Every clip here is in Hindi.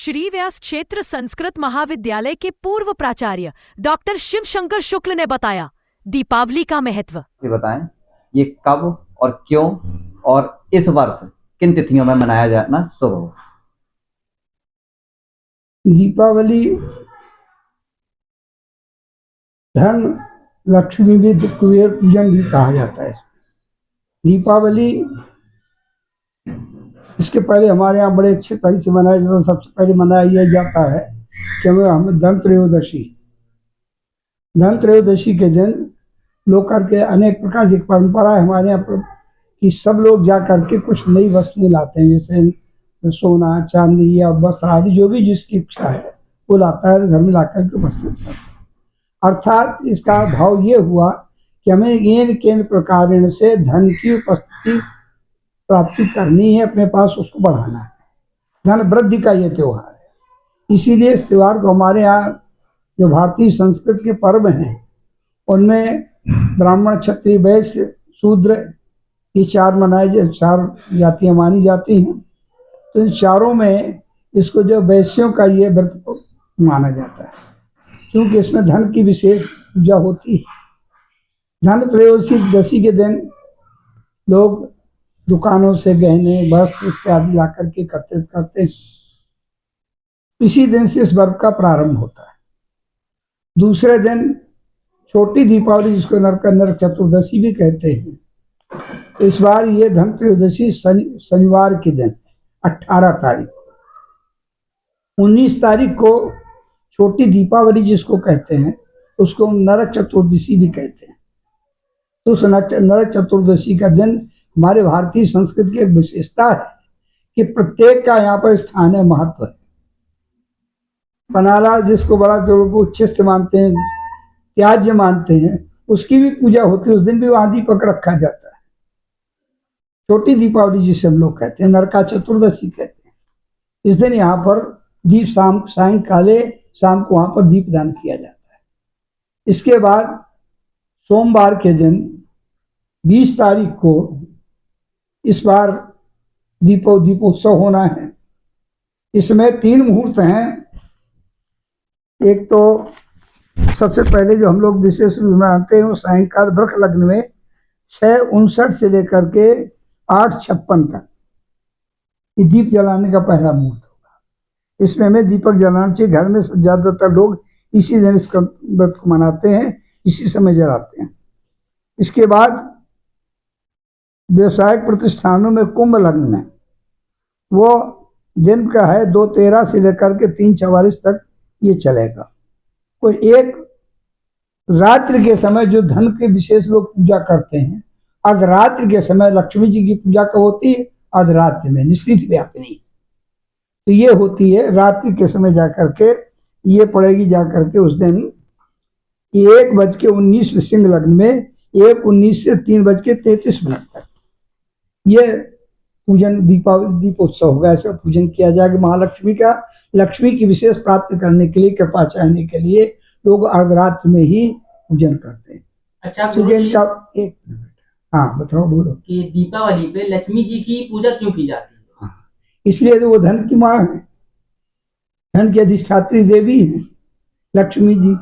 श्री व्यास क्षेत्र संस्कृत महाविद्यालय के पूर्व प्राचार्य डॉक्टर शिव शंकर शुक्ल ने बताया दीपावली का महत्व। बताएं ये कब और क्यों और इस वर्ष किन तिथियों में मनाया जाना शुभ हो। दीपावली धन लक्ष्मी भी कुबेर पूजन भी कहा जाता है। दीपावली इसके पहले हमारे यहाँ बड़े अच्छे तरीके से मनाया जाता है। सबसे पहले मनाया जाता है कि हम धनत्रयोदशी के दिन लोग करके अनेक प्रकार की परंपरा है हमारे यहाँ पर कि सब लोग जा करके कुछ नई वस्तुएं लाते हैं, जैसे सोना चांदी या वस्त्र आदि जो भी जिसकी इच्छा है वो लाता है, घर में ला करके उपस्थित करता है। अर्थात इसका भाव ये हुआ कि हमें इन प्रकार से धन की उपस्थिति प्राप्ति करनी है, अपने पास उसको बढ़ाना है। धन वृद्धि का ये त्यौहार है। इसीलिए इस त्यौहार को हमारे यहाँ जो भारतीय संस्कृति के पर्व हैं उनमें ब्राह्मण क्षत्रिय वैश्य शूद्र ये चार जातियाँ मानी जाती हैं। तो इन चारों में इसको जो वैश्यों का ये व्रत माना जाता है क्योंकि इसमें धन की विशेष पूजा होती है। धनत्रयोदशी के दिन लोग दुकानों से गहने वस्त्र इत्यादि ला करके एकत्रित करते हैं। इसी दिन से इस पर्व का प्रारंभ होता है। दूसरे दिन छोटी दीपावली जिसको नरक चतुर्दशी भी कहते हैं। इस बार ये धनत्रयोदशी शनिवार के दिन 18 तारीख, 19 तारीख को छोटी दीपावली जिसको कहते हैं उसको नरक चतुर्दशी भी कहते हैं। तो उस नरक चतुर्दशी का दिन हमारे भारतीय संस्कृति की एक विशेषता है कि प्रत्येक का यहाँ पर स्थान है, महत्व है। पनाला जिसको बड़ा लोग उच्छिष्ट मानते हैं, त्याज्य मानते हैं, उसकी भी पूजा होती है। उस दिन भी वहां दीपक रखा जाता है। छोटी दीपावली जिसे हम लोग कहते हैं, नरका चतुर्दशी कहते हैं। इस दिन यहाँ पर दीप सायंकाले शाम को वहां पर दीपदान किया जाता है। इसके बाद सोमवार के दिन 20 तारीख को इस बार दीपोत्सव होना है। इसमें 3 मुहूर्त हैं। एक तो सबसे पहले जो हम लोग विशेष रूप में आते हैं वो सायंकाल वृख लग्न में 6:59 से लेकर के 8:56 तक ये दीप जलाने का पहला मुहूर्त होगा। इसमें हमें दीपक जलाना चाहिए। घर में ज़्यादातर लोग इसी दिन इसका व्रत को मनाते हैं, इसी समय जलाते हैं। इसके बाद व्यवसायिक प्रतिष्ठानों में कुंभ लग्न में वो दिन का है 2:13 से लेकर के 3:44 तक ये चलेगा। कोई एक रात्रि के समय जो धन के विशेष लोग पूजा करते हैं, अर्धरात्रि के समय लक्ष्मी जी की पूजा कब होती है? अर्धरात्रि में, निश्चित व्यापिनी। तो ये होती है रात्रि के समय जाकर के ये पड़ेगी जाकर के उस दिन 1:19 सिंह लग्न में 1:19 से 3:33 तक ये पूजन दीपोत्सव होगा। इसमें पूजन किया जाएगा महालक्ष्मी का। लक्ष्मी की विशेष प्राप्त करने के लिए, कृपा चाहने के लिए लोग अर्धरात्रि में ही पूजन करते हैं। अच्छा, पूजन का एक मिनट, हाँ बताओ, बोलो कि दीपावली पे लक्ष्मी जी की पूजा क्यों की जाती है? हाँ, इसलिए तो वो धन की माँ है, धन की अधिष्ठात्री देवी है लक्ष्मी जी।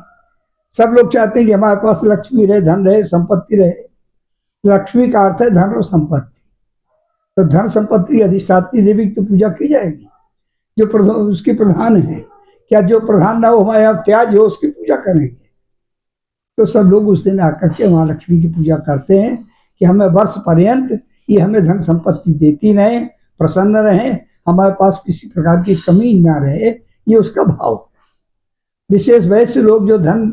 सब लोग चाहते हैं कि हमारे पास लक्ष्मी रहे, धन रहे, संपत्ति रहे। लक्ष्मी का अर्थ है धन और संपत्ति। तो धन संपत्ति अधिष्ठात्री देवी की तो पूजा की जाएगी जो उसके प्रधान है। क्या जो प्रधान ना हो, हमारे यहाँ त्याज हो, उसकी पूजा करेंगे? तो सब लोग उस दिन आकर के महालक्ष्मी की पूजा करते हैं कि हमें वर्ष पर्यंत ये हमें धन संपत्ति देती रहे, प्रसन्न रहे, हमारे पास किसी प्रकार की कमी ना रहे। ये उसका भाव है। विशेष वैश्य लोग जो धन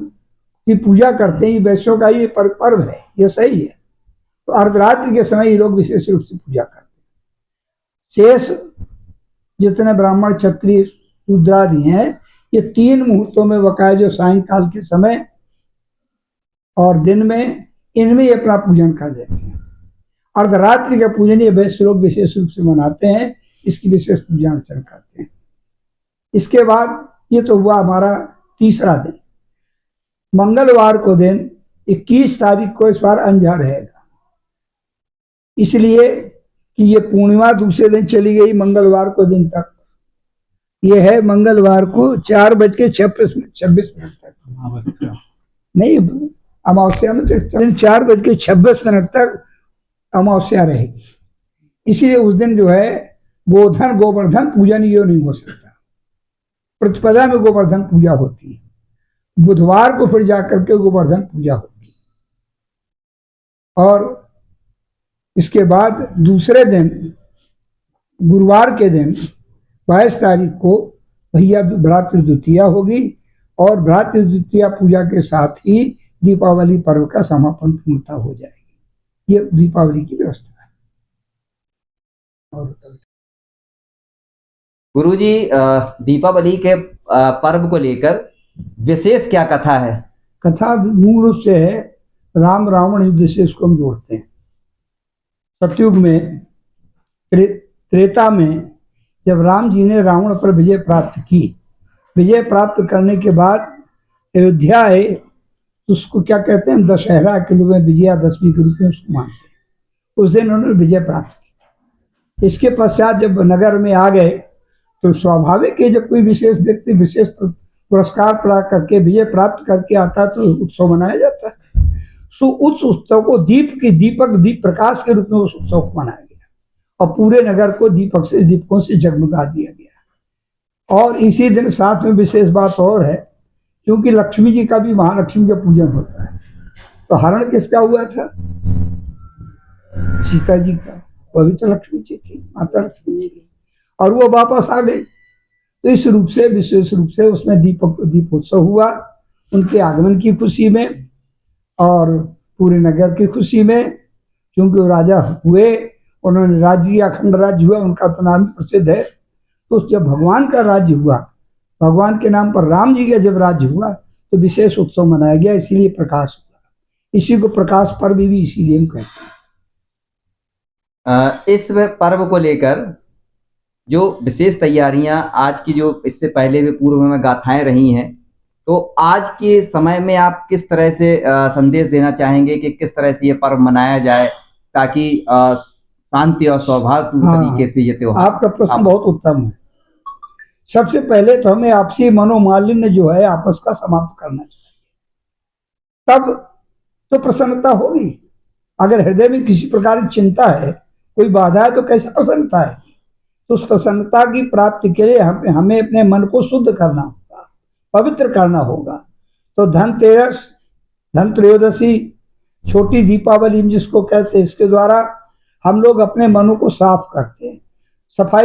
की पूजा करते हैं, वैश्यों का ये पर्व है, ये सही है। तो अर्धरात्रि के समय ये लोग विशेष रूप से पूजा करते हैं। शेष जितने ब्राह्मण क्षत्रिय शूद्रादि हैं ये 3 मुहूर्तों में बकाया जो सायंकाल के समय और दिन में, इनमें ये अपना पूजन कर देते हैं। अर्धरात्रि का पूजन ये वैश्य लोग विशेष रूप से मनाते हैं, इसकी विशेष पूजा अर्चना करते हैं। इसके बाद ये तो हुआ हमारा तीसरा दिन। मंगलवार को दिन 21 तारीख को इस बार अंधा रहेगा, इसलिए कि ये पूर्णिमा दूसरे दिन चली गई मंगलवार को दिन तक। ये है मंगलवार को 4:26 तक। नहीं, अमावस्या में तो 4:26 तक अमावस्या रहेगी। इसलिए उस दिन जो है गोधन गोवर्धन पूजन ये नहीं हो सकता। प्रतिपदा में गोवर्धन पूजा होती है, बुधवार को फिर जाकर के गोवर्धन पूजा होगी। और इसके बाद दूसरे दिन गुरुवार के दिन 22 तारीख को भैया भ्रातृ द्वितीया होगी और भ्रातृ द्वितीया पूजा के साथ ही दीपावली पर्व का समापन पूर्णता हो जाएगी। ये दीपावली की व्यवस्था है। और गुरुजी, दीपावली के पर्व को लेकर विशेष क्या कथा है? कथा मूल रूप से है राम रावण युद्ध से इसको हम जोड़ते हैं। सतयुग में त्रेता में जब राम जी ने रावण पर विजय प्राप्त की, विजय प्राप्त करने के बाद अयोध्या आए, तो उसको क्या कहते हैं, दशहरा के रूप में, विजयादशमी के रूप में उसको मानते हैं। उस दिन उन्होंने विजय प्राप्त की। इसके पश्चात जब नगर में आ गए तो स्वाभाविक है जब कोई विशेष व्यक्ति विशेष पुरस्कार प्राप्त करके विजय प्राप्त करके आता है तो उत्सव मनाया जाता है। सो उस उत्सव को दीप प्रकाश के रूप में उस उत्सव को मनाया गया और पूरे नगर को दीपकों से जगमगा दिया गया। और इसी दिन साथ में विशेष बात और है, क्योंकि लक्ष्मी जी का भी महालक्ष्मी का पूजन होता है। तो हरण किसका हुआ था? सीता जी का। वह भी तो लक्ष्मी जी थी, माता लक्ष्मी जी की, और वो वापस आ गई। तो इस रूप से विशेष रूप से उसमें दीपोत्सव हुआ उनके आगमन की खुशी में और पूरे नगर की खुशी में। क्योंकि वो राजा हुए, उन्होंने राज्य, अखंड राज्य हुआ, उनका तो नाम प्रसिद्ध है। तो जब भगवान का राज्य हुआ, भगवान के नाम पर राम जी का जब राज्य हुआ तो विशेष उत्सव मनाया गया, इसीलिए प्रकाश हुआ। इसी को प्रकाश पर्व भी इसीलिए हम कहते हैं। इस पर्व को लेकर जो विशेष तैयारियां आज की, जो इससे पहले भी पूर्व में गाथाएं रही हैं, तो आज के समय में आप किस तरह से संदेश देना चाहेंगे कि किस तरह से ये पर्व मनाया जाए ताकि शांति और सौहार्दपूर्ण तरीके से ये त्योहार? आपका प्रश्न बहुत उत्तम है। सबसे पहले तो हमें आपसी मनोमालिन्य जो है आपस का समाप्त करना चाहिए, तब तो प्रसन्नता होगी। अगर हृदय में किसी प्रकार की चिंता है, कोई बाधा है, तो कैसे प्रसन्नता है? तो उस प्रसन्नता की प्राप्ति के लिए हमें अपने मन को शुद्ध करना होगा, पवित्र करना होगा। तो धनतेरस, धनत्रयोदशी, छोटी दीपावली जिसको कहते हैं, इसके द्वारा हम लोग अपने मनों को साफ करते हैं। सफाई